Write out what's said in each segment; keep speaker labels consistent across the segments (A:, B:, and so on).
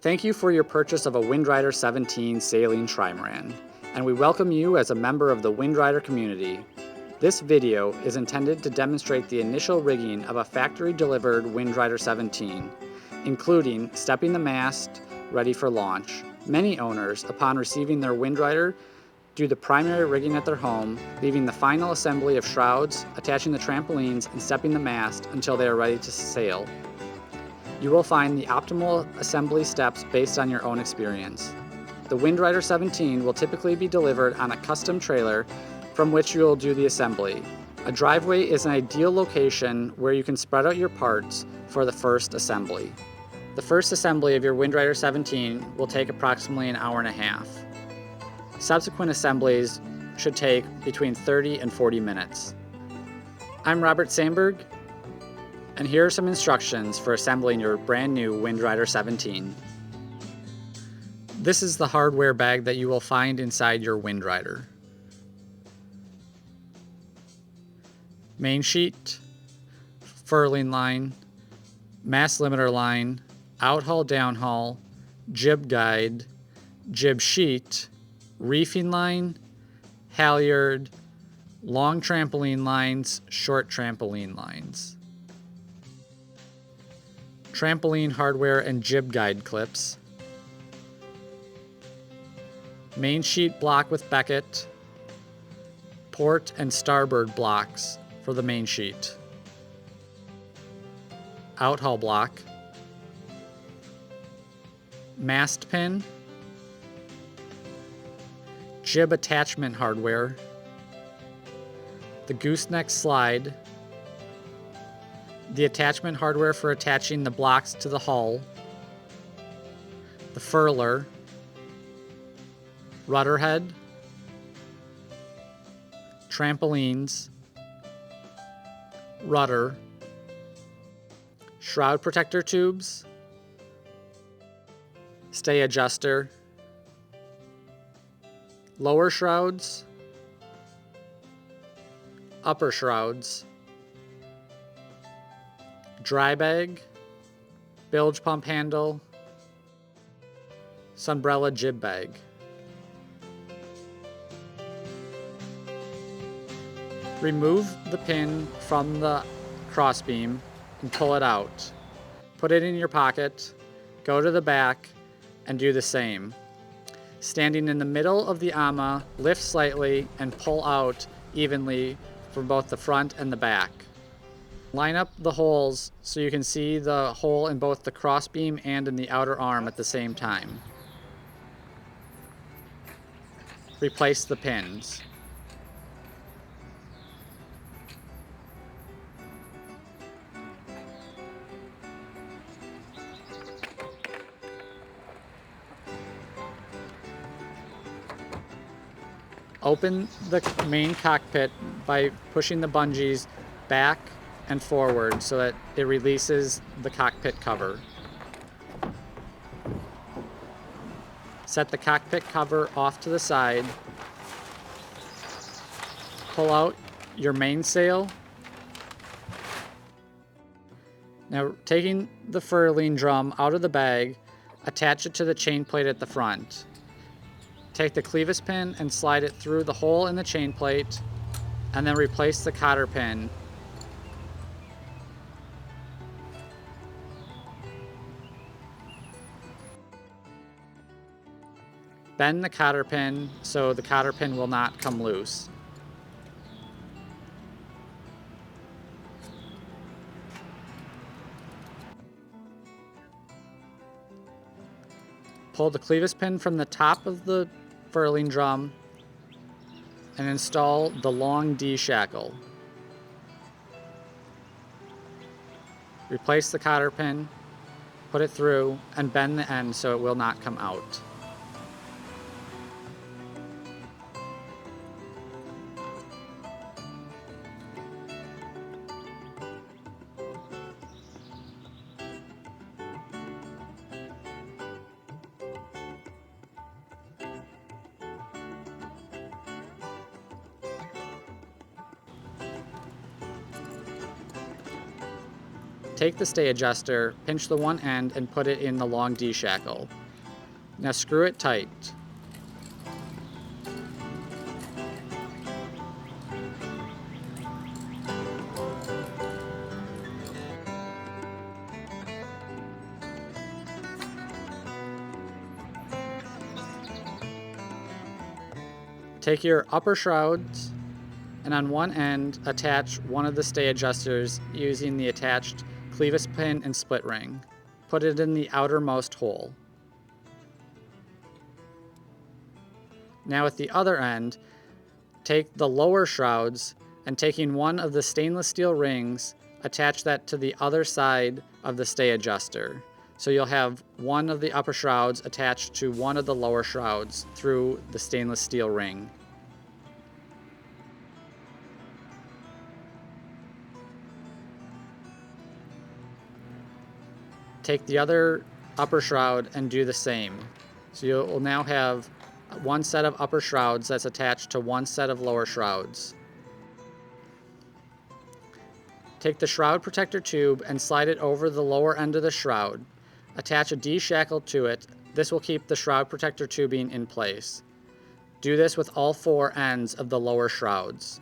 A: Thank you for your purchase of a WindRider 17 saline trimaran, and we welcome you as a member of the WindRider community. This video is intended to demonstrate the initial rigging of a factory-delivered WindRider 17, including stepping the mast ready for launch. Many owners, upon receiving their WindRider, do the primary rigging at their home, leaving the final assembly of shrouds, attaching the trampolines, and stepping the mast until they are ready to sail. You will find the optimal assembly steps based on your own experience. The WindRider 17 will typically be delivered on a custom trailer from which you will do the assembly. A driveway is an ideal location where you can spread out your parts for the first assembly. The first assembly of your WindRider 17 will take approximately an hour and a half. Subsequent assemblies should take between 30 and 40 minutes. I'm Robert Sandberg, and here are some instructions for assembling your brand new WindRider 17. This is the hardware bag that you will find inside your WindRider. Main sheet, furling line, mast limiter line, outhaul downhaul, jib guide, jib sheet, reefing line, halyard, long trampoline lines, short trampoline lines. Trampoline hardware and jib guide clips. Main sheet block with becket. Port and starboard blocks for the main sheet. Outhaul block. Mast pin. Jib attachment hardware. The gooseneck slide. The attachment hardware for attaching the blocks to the hull, the furler, rudder head, trampolines, rudder, shroud protector tubes, stay adjuster, lower shrouds, upper shrouds, dry bag, bilge pump handle, sunbrella jib bag. Remove the pin from the crossbeam and pull it out. Put it in your pocket, go to the back, and do the same. Standing in the middle of the ama, lift slightly and pull out evenly from both the front and the back. Line up the holes so you can see the hole in both the crossbeam and in the outer arm at the same time. Replace the pins. Open the main cockpit by pushing the bungees back and forward so that it releases the cockpit cover. Set the cockpit cover off to the side. Pull out your mainsail. Now, taking the furling drum out of the bag, attach it to the chain plate at the front. Take the clevis pin and slide it through the hole in the chain plate, and then replace the cotter pin. Bend the cotter pin so the cotter pin will not come loose. Pull the clevis pin from the top of the furling drum and install the long D shackle. Replace the cotter pin, put it through, and bend the end so it will not come out. Take the stay adjuster, pinch the one end, and put it in the long D shackle. Now screw it tight. Take your upper shrouds and on one end attach one of the stay adjusters using the attached clevis pin and split ring. Put it in the outermost hole. Now at the other end, take the lower shrouds and taking one of the stainless steel rings, attach that to the other side of the stay adjuster. So you'll have one of the upper shrouds attached to one of the lower shrouds through the stainless steel ring. Take the other upper shroud and do the same. So you'll now have one set of upper shrouds that's attached to one set of lower shrouds. Take the shroud protector tube and slide it over the lower end of the shroud. Attach a D shackle to it. This will keep the shroud protector tubing in place. Do this with all four ends of the lower shrouds.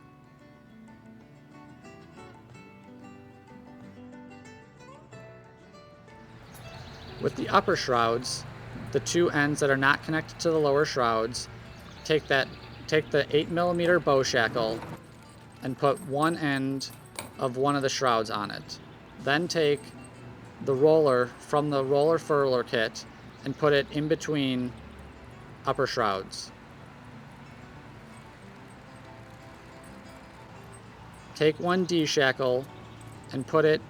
A: With the upper shrouds, the two ends that are not connected to the lower shrouds, take the 8mm bow shackle and put one end of one of the shrouds on it. Then take the roller from the roller furler kit and put it in between upper shrouds. Take one D shackle and put it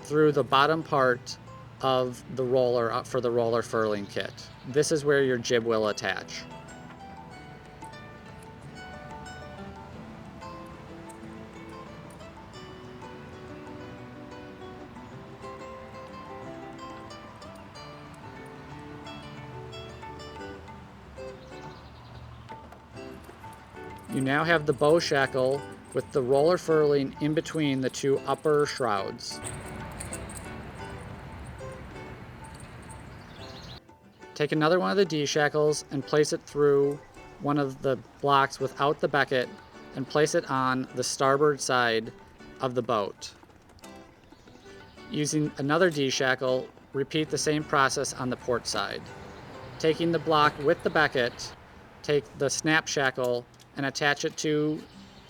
A: through the bottom part of the roller for the roller furling kit. This is where your jib will attach. You now have the bow shackle with the roller furling in between the two upper shrouds. Take another one of the D shackles and place it through one of the blocks without the becket and place it on the starboard side of the boat. Using another D shackle, repeat the same process on the port side. Taking the block with the becket, take the snap shackle and attach it to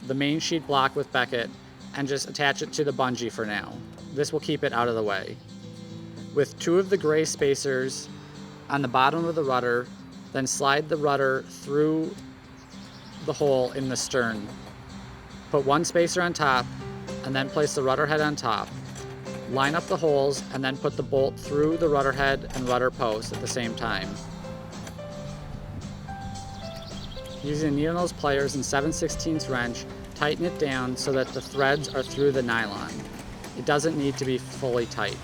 A: the main sheet block with becket and just attach it to the bungee for now. This will keep it out of the way. With two of the gray spacers on the bottom of the rudder, then slide the rudder through the hole in the stern. Put one spacer on top and then place the rudder head on top. Line up the holes and then put the bolt through the rudder head and rudder post at the same time. Using needle nose pliers and 7/16 wrench, tighten it down so that the threads are through the nylon. It doesn't need to be fully tight.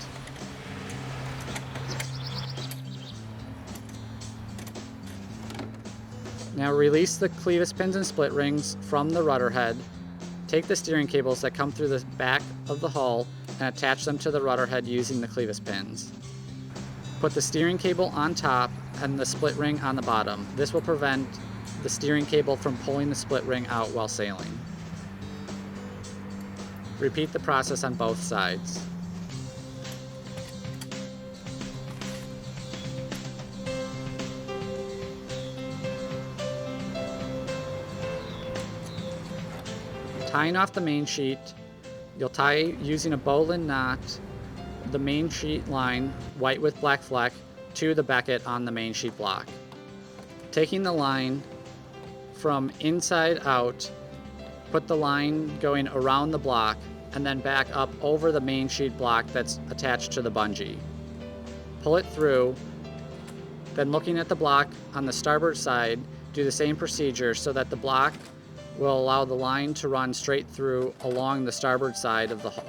A: Now release the clevis pins and split rings from the rudder head. Take the steering cables that come through the back of the hull and attach them to the rudder head using the clevis pins. Put the steering cable on top and the split ring on the bottom. This will prevent the steering cable from pulling the split ring out while sailing. Repeat the process on both sides. Tying off the main sheet, you'll tie using a bowline knot the main sheet line, white with black fleck, to the becket on the main sheet block. Taking the line from inside out, put the line going around the block and then back up over the main sheet block that's attached to the bungee. Pull it through, then looking at the block on the starboard side, do the same procedure so that the block will allow the line to run straight through along the starboard side of the hull.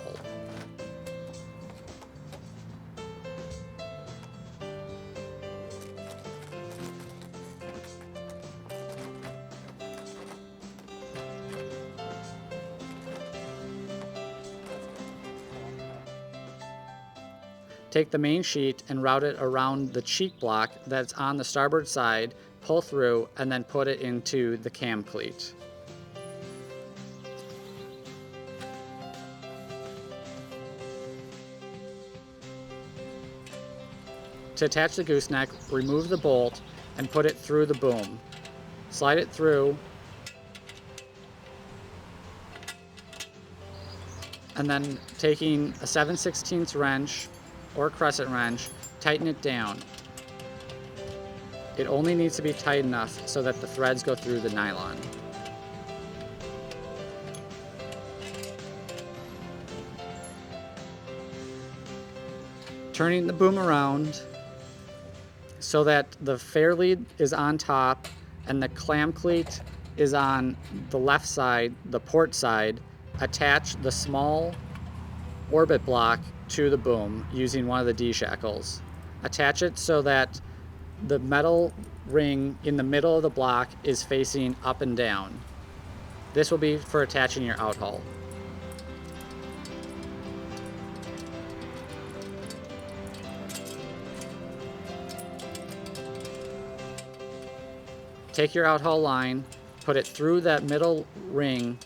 A: Take the main sheet and route it around the cheek block that's on the starboard side, pull through, and then put it into the cam cleat. To attach the gooseneck, remove the bolt and put it through the boom. Slide it through, and then taking a 7/16 wrench or crescent wrench, tighten it down. It only needs to be tight enough so that the threads go through the nylon. Turning the boom around so that the fair lead is on top and the clam cleat is on the left side, the port side. Attach the small orbit block to the boom using one of the D-shackles. Attach it so that the metal ring in the middle of the block is facing up and down. This will be for attaching your outhull. Take your outhull line, put it through that middle ring,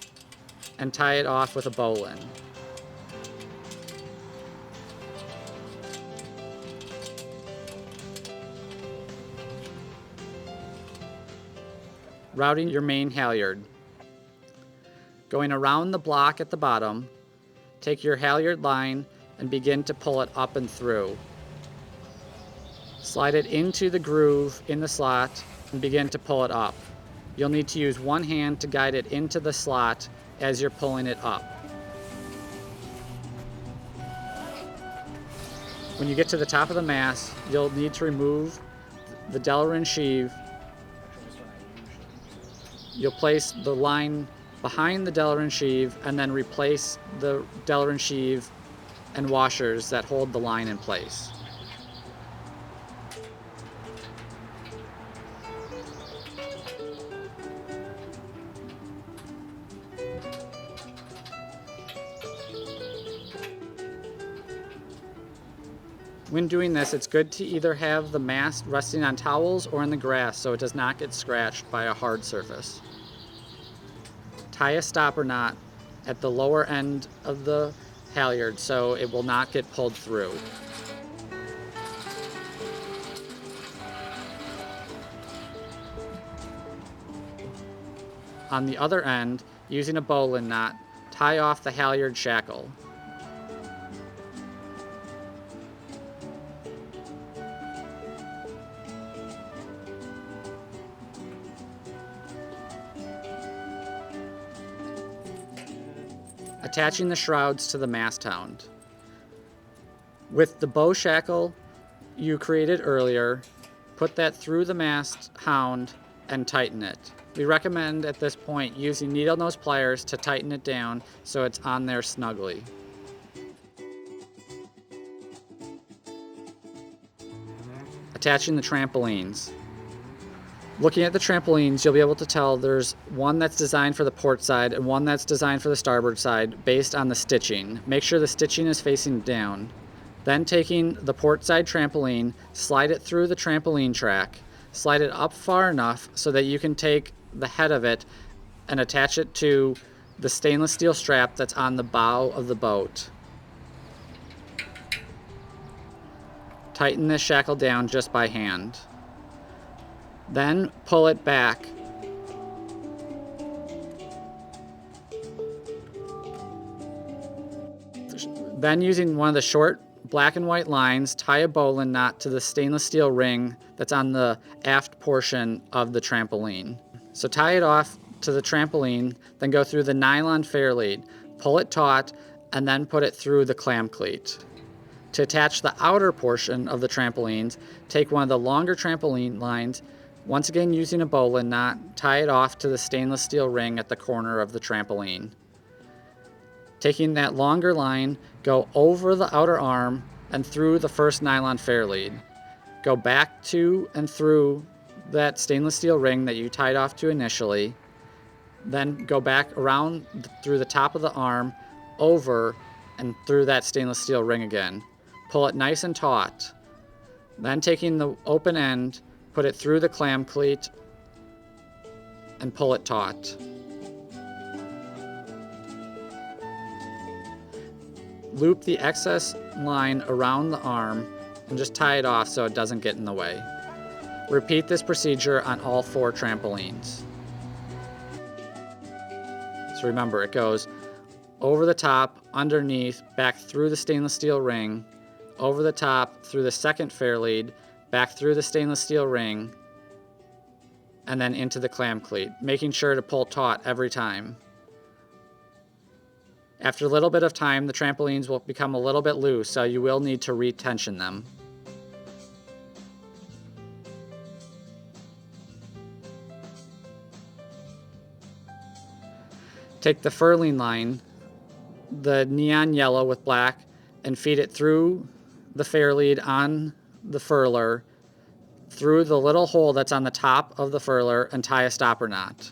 A: and tie it off with a bowline. Routing your main halyard. Going around the block at the bottom, take your halyard line and begin to pull it up and through. Slide it into the groove in the slot and begin to pull it up. You'll need to use one hand to guide it into the slot as you're pulling it up. When you get to the top of the mast, you'll need to remove the Delrin sheave. You'll place the line behind the Delrin sheave and then replace the Delrin sheave and washers that hold the line in place. When doing this, it's good to either have the mast resting on towels or in the grass so it does not get scratched by a hard surface. Tie a stopper knot at the lower end of the halyard so it will not get pulled through. On the other end, using a bowline knot, tie off the halyard shackle. Attaching the shrouds to the mast hound. With the bow shackle you created earlier, put that through the mast hound and tighten it. We recommend at this point using needle nose pliers to tighten it down so it's on there snugly. Attaching the trampolines. Looking at the trampolines, you'll be able to tell there's one that's designed for the port side and one that's designed for the starboard side based on the stitching. Make sure the stitching is facing down. Then taking the port side trampoline, slide it through the trampoline track. Slide it up far enough so that you can take the head of it and attach it to the stainless steel strap that's on the bow of the boat. Tighten this shackle down just by hand. Then pull it back. Then using one of the short black and white lines, tie a bowline knot to the stainless steel ring that's on the aft portion of the trampoline. So tie it off to the trampoline, then go through the nylon fair lead, pull it taut, and then put it through the clam cleat. To attach the outer portion of the trampolines, take one of the longer trampoline lines, once again using a bowline knot, tie it off to the stainless steel ring at the corner of the trampoline. Taking that longer line, go over the outer arm and through the first nylon fair lead. Go back to and through that stainless steel ring that you tied off to initially. Then go back around through the top of the arm, over and through that stainless steel ring again. pull it nice and taut. Then taking the open end, put it through the clam cleat and pull it taut. Loop the excess line around the arm and just tie it off so it doesn't get in the way. Repeat this procedure on all 4 trampolines. So remember, it goes over the top, underneath, back through the stainless steel ring, over the top, through the second fair lead, back through the stainless steel ring, and then into the clam cleat, making sure to pull taut every time. After a little bit of time, the trampolines will become a little bit loose, so you will need to retension them. Take the furling line, the neon yellow with black, and feed it through the fair lead on the furler, through the little hole that's on the top of the furler, and tie a stopper knot.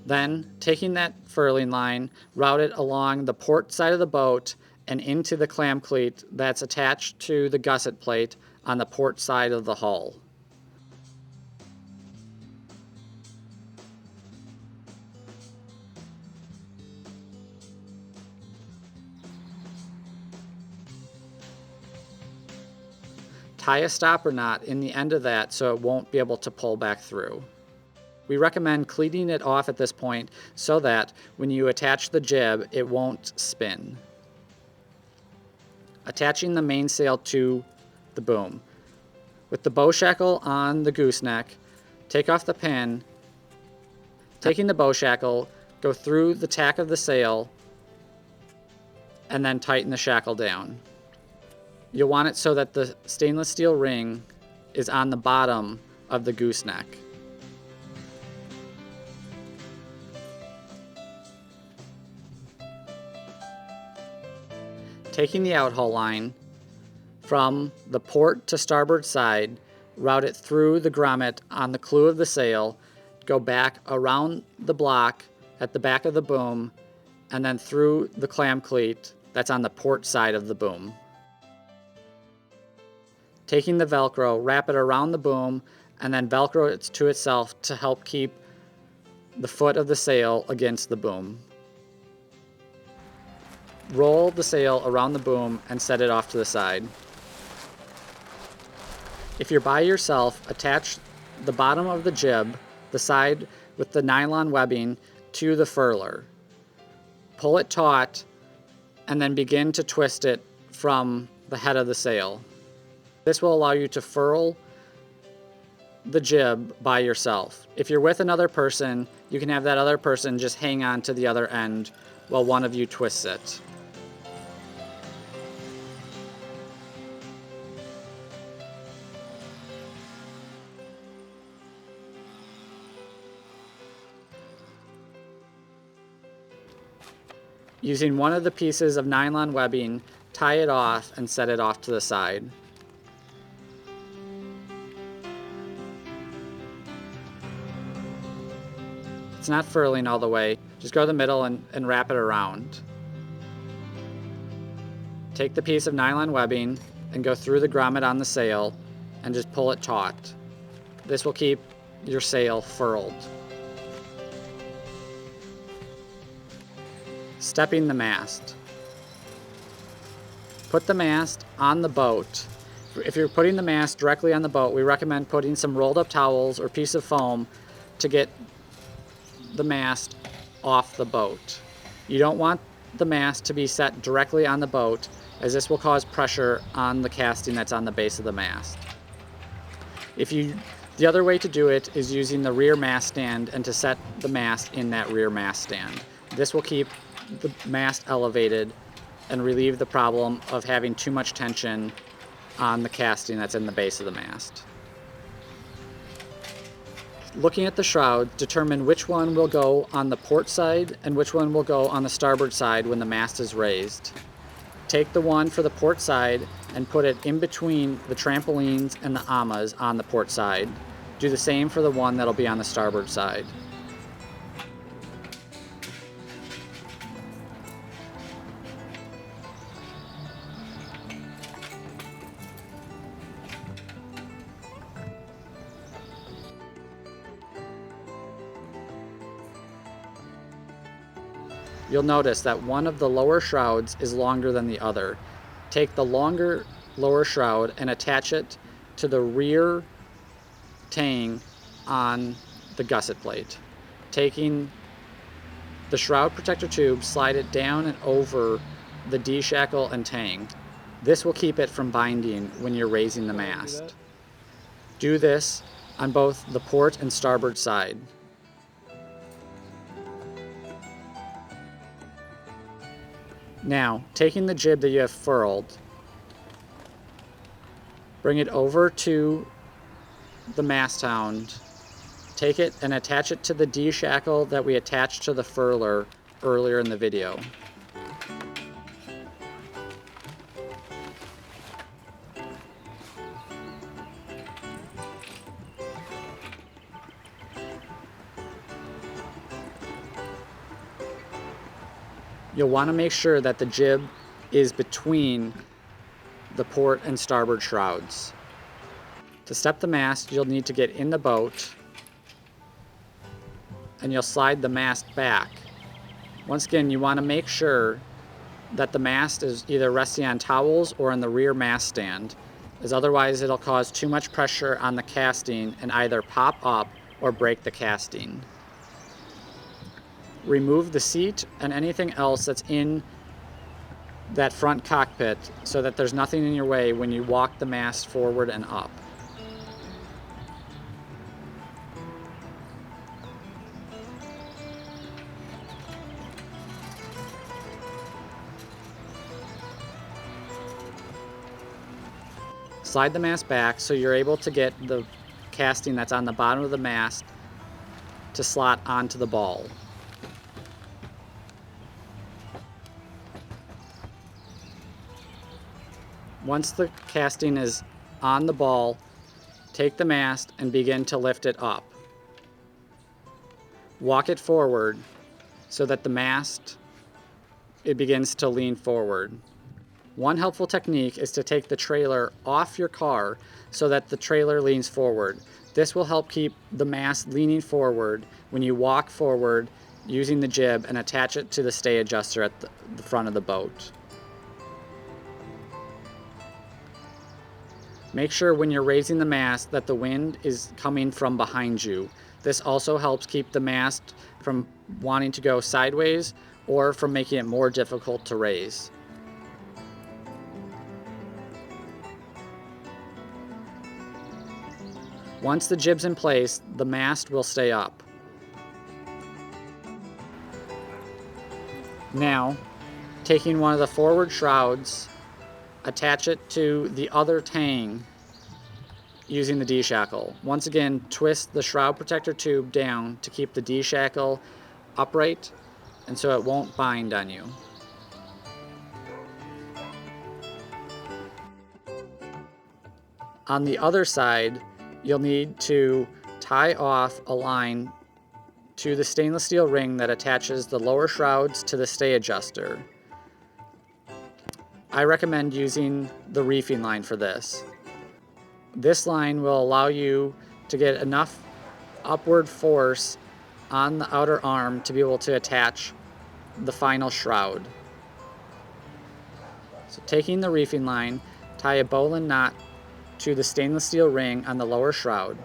A: Then, taking that furling line, route it along the port side of the boat and into the clam cleat that's attached to the gusset plate on the port side of the hull. Tie a stopper knot in the end of that so it won't be able to pull back through. We recommend cleating it off at this point so that when you attach the jib, it won't spin. Attaching the mainsail to the boom. With the bow shackle on the gooseneck, take off the pin. Taking the bow shackle, go through the tack of the sail, and then tighten the shackle down. You'll want it so that the stainless steel ring is on the bottom of the gooseneck. Taking the outhaul line from the port to starboard side, route it through the grommet on the clew of the sail, go back around the block at the back of the boom, and then through the clam cleat that's on the port side of the boom. Taking the Velcro, wrap it around the boom, and then Velcro it to itself to help keep the foot of the sail against the boom. Roll the sail around the boom and set it off to the side. If you're by yourself, attach the bottom of the jib, the side with the nylon webbing, to the furler. Pull it taut and then begin to twist it from the head of the sail. This will allow you to furl the jib by yourself. If you're with another person, you can have that other person just hang on to the other end while one of you twists it. Using one of the pieces of nylon webbing, tie it off and set it off to the side. It's not furling all the way, just go to the middle and wrap it around. Take the piece of nylon webbing and go through the grommet on the sail and just pull it taut. This will keep your sail furled. Stepping the mast. Put the mast on the boat. If you're putting the mast directly on the boat, we recommend putting some rolled up towels or piece of foam to get the mast off the boat. You don't want the mast to be set directly on the boat, as this will cause pressure on the casting that's on the base of the mast. The other way to do it is using the rear mast stand and to set the mast in that rear mast stand. This will keep the mast elevated and relieve the problem of having too much tension on the casting that's in the base of the mast. Looking at the shroud, determine which one will go on the port side and which one will go on the starboard side when the mast is raised. Take the one for the port side and put it in between the trampolines and the amas on the port side. Do the same for the one that'll be on the starboard side. you'll notice that one of the lower shrouds is longer than the other. Take the longer lower shroud and attach it to the rear tang on the gusset plate. Taking the shroud protector tube, slide it down and over the D-shackle and tang. This will keep it from binding when you're raising the mast. Do this on both the port and starboard side. Now, taking the jib that you have furled, bring it over to the mast hound, take it and attach it to the D-shackle that we attached to the furler earlier in the video. You'll want to make sure that the jib is between the port and starboard shrouds. To step the mast, you'll need to get in the boat and you'll slide the mast back. Once again, you want to make sure that the mast is either resting on towels or on the rear mast stand, as otherwise it'll cause too much pressure on the casting and either pop up or break the casting. Remove the seat and anything else that's in that front cockpit so that there's nothing in your way when you walk the mast forward and up. Slide the mast back so you're able to get the casting that's on the bottom of the mast to slot onto the ball. Once the casting is on the ball, take the mast and begin to lift it up. Walk it forward so that the mast, it begins to lean forward. One helpful technique is to take the trailer off your car so that the trailer leans forward. This will help keep the mast leaning forward when you walk forward using the jib and attach it to the stay adjuster at the front of the boat. Make sure when you're raising the mast that the wind is coming from behind you. This also helps keep the mast from wanting to go sideways or from making it more difficult to raise. Once the jib's in place, the mast will stay up. Now, taking one of the forward shrouds, attach it to the other tang using the D-shackle. Once again, twist the shroud protector tube down to keep the D-shackle upright and so it won't bind on you. On the other side, you'll need to tie off a line to the stainless steel ring that attaches the lower shrouds to the stay adjuster. I recommend using the reefing line for this. This line will allow you to get enough upward force on the outer arm to be able to attach the final shroud. So taking the reefing line, tie a bowline knot to the stainless steel ring on the lower shroud.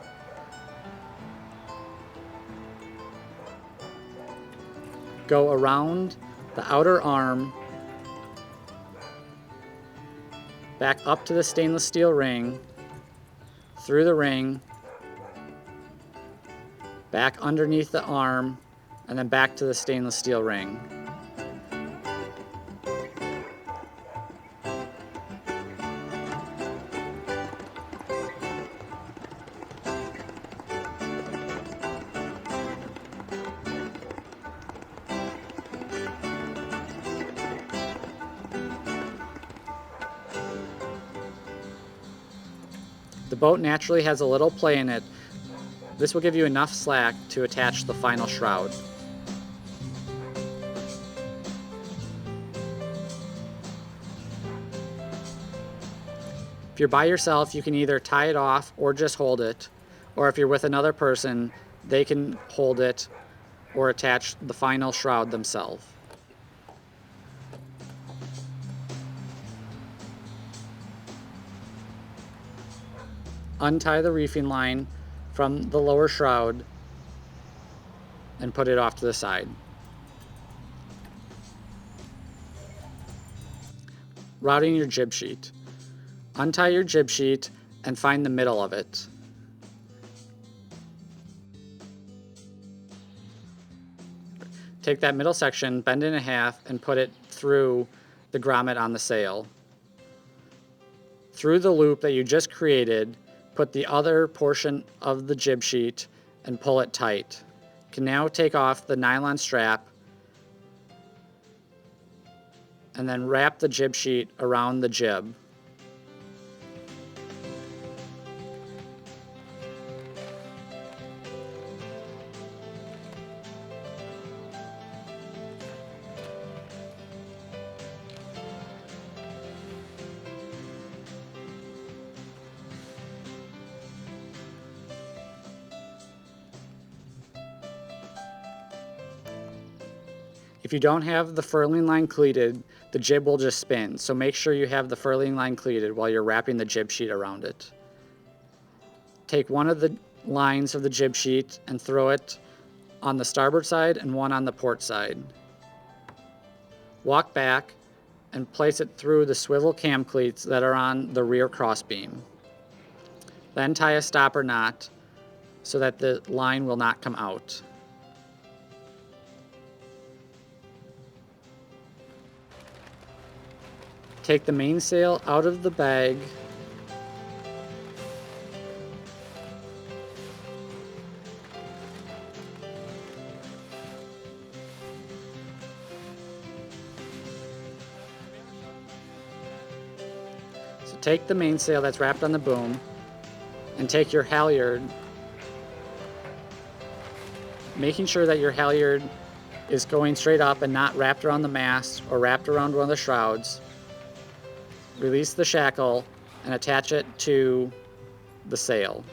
A: Go around the outer arm, back up to the stainless steel ring, through the ring, back underneath the arm, and then back to the stainless steel ring. The boat naturally has a little play in it. This will give you enough slack to attach the final shroud. If you're by yourself, you can either tie it off or just hold it, or if you're with another person, they can hold it or attach the final shroud themselves. untie the reefing line from the lower shroud and put it off to the side. Routing your jib sheet. Untie your jib sheet and find the middle of it. Take that middle section, bend it in half, and put it through the grommet on the sail. Through the loop that you just created, put the other portion of the jib sheet and pull it tight. You can now take off the nylon strap and then wrap the jib sheet around the jib. If you don't have the furling line cleated, the jib will just spin, so make sure you have the furling line cleated while you're wrapping the jib sheet around it. Take one of the lines of the jib sheet and throw it on the starboard side and one on the port side. Walk back and place it through the swivel cam cleats that are on the rear crossbeam. Then tie a stopper knot so that the line will not come out. Take the mainsail out of the bag So take the mainsail that's wrapped on the boom and take your halyard, making sure that your halyard is going straight up and not wrapped around the mast or wrapped around one of the shrouds. Release the shackle and attach it to the sail.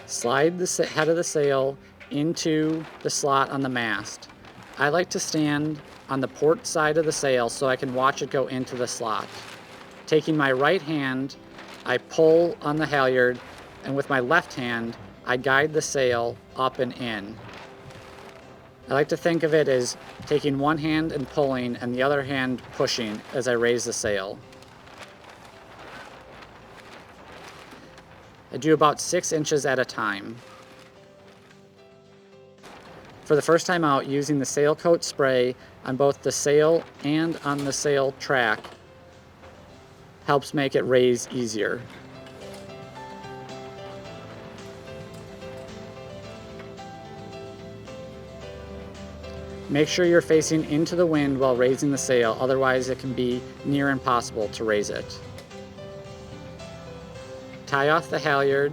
A: Slide the head of the sail into the slot on the mast. I like to stand on the port side of the sail so I can watch it go into the slot. Taking my right hand, I pull on the halyard, and with my left hand, I guide the sail up and in. I like to think of it as taking one hand and pulling and the other hand pushing as I raise the sail. I do about 6 inches at a time. For the first time out, using the sail coat spray on both the sail and on the sail track helps make it raise easier. Make sure you're facing into the wind while raising the sail, otherwise it can be near impossible to raise it. Tie off the halyard.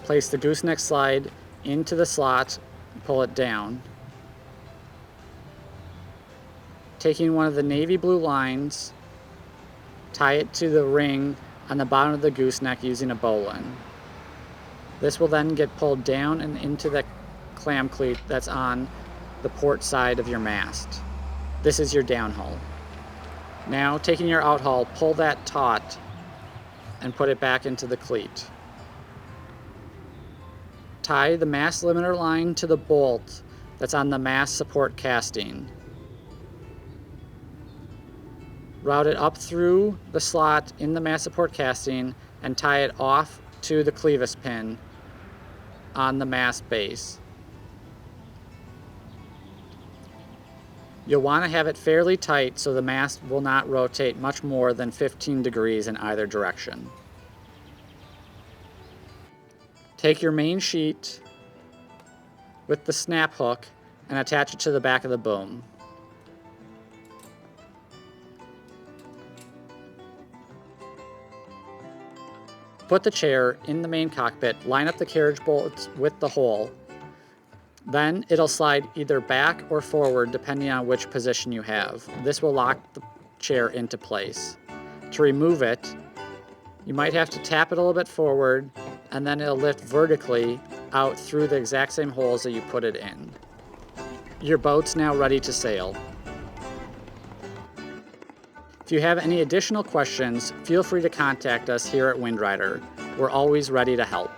A: Place the gooseneck slide into the slot and pull it down. Taking one of the navy blue lines, tie it to the ring on the bottom of the gooseneck using a bowline. This will then get pulled down and into the clam cleat that's on the port side of your mast. This is your downhaul. Now, taking your outhaul, pull that taut and put it back into the cleat. Tie the mast limiter line to the bolt that's on the mast support casting. Route it up through the slot in the mast support casting and tie it off to the clevis pin on the mast base. You'll want to have it fairly tight so the mast will not rotate much more than 15 degrees in either direction. Take your main sheet with the snap hook and attach it to the back of the boom. Put the chair in the main cockpit, line up the carriage bolts with the hole, Then it'll slide either back or forward depending on which position you have. This will lock the chair into place. To remove it, you might have to tap it a little bit forward, and then it'll lift vertically out through the exact same holes that you put it in. Your boat's now ready to sail. If you have any additional questions, feel free to contact us here at WindRider. We're always ready to help.